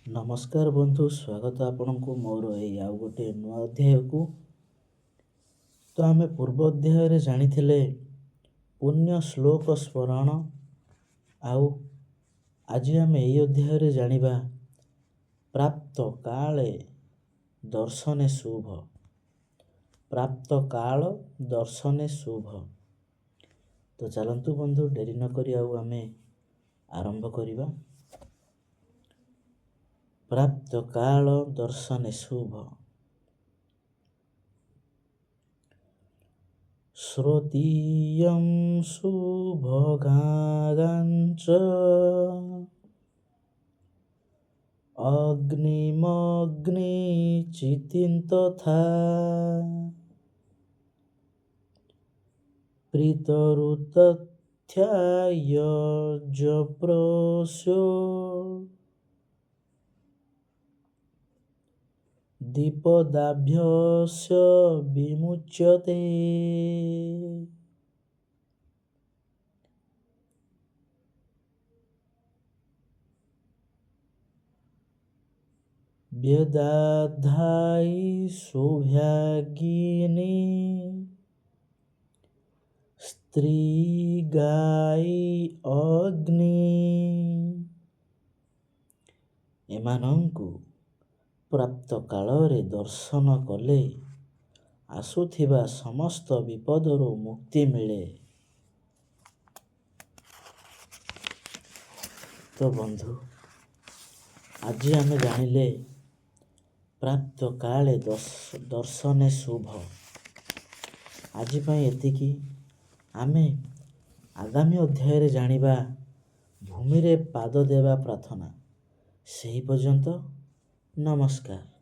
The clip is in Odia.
ନମସ୍କାର ବନ୍ଧୁ, ସ୍ୱାଗତ ଆପଣଙ୍କୁ ମୋର ଏଇ ଆଉ ଗୋଟେ ନୂଆ ଅଧ୍ୟାୟକୁ। ତ ଆମେ ପୂର୍ବ ଅଧ୍ୟାୟରେ ଜାଣିଥିଲେ ପୁଣ୍ୟ ଶ୍ଲୋକ ସ୍ମରଣ, ଆଉ ଆଜି ଆମେ ଏଇ ଅଧ୍ୟାୟରେ ଜାଣିବା ପ୍ରାପ୍ତ କାଳେ ଦର୍ଶନେ ଶୁଭ। ପ୍ରାପ୍ତ କାଳ ଦର୍ଶନେ ଶୁଭ। ତ ଚାଲନ୍ତୁ ବନ୍ଧୁ, ଡେରି ନକରି ଆଉ ଆମେ ଆରମ୍ଭ କରିବା। ପ୍ରାପ୍ତ କାଳ ଦର୍ଶନେ ଶୁଭ। ଶ୍ରୋତୀୟଂ ଶୁଭଗାଗାଞ୍ଚ ଅଗ୍ନିମଗ୍ନିଚିତିଂ ତଥା ପ୍ରୀତରୁତଥ୍ୟାୟଜ ଦୀପଦାଭ୍ୟସ୍ୟ ବିମୁଚ୍ୟତେ। ବ୍ୟଦାଧାୟି ସୌଭାଗିନୀ ସ୍ତ୍ରୀଗାଈ ଅଗ୍ନି। ଏମାନଙ୍କୁ ପ୍ରାପ୍ତ କାଳରେ ଦର୍ଶନ କଲେ ଆସୁଥିବା ସମସ୍ତ ବିପଦରୁ ମୁକ୍ତି ମିଳେ। ତ ବନ୍ଧୁ, ଆଜି ଆମେ ଜାଣିଲେ ପ୍ରାପ୍ତ କାଳେ ଦର୍ଶନେ ଶୁଭ। ଆଜି ପାଇଁ ଏତିକି। ଆମେ ଆଗାମୀ ଅଧ୍ୟାୟରେ ଜାଣିବା ଭୂମିରେ ପାଦ ଦେବା ପ୍ରାର୍ଥନା। ସେହି ପର୍ଯ୍ୟନ୍ତ ନମସ୍କାର।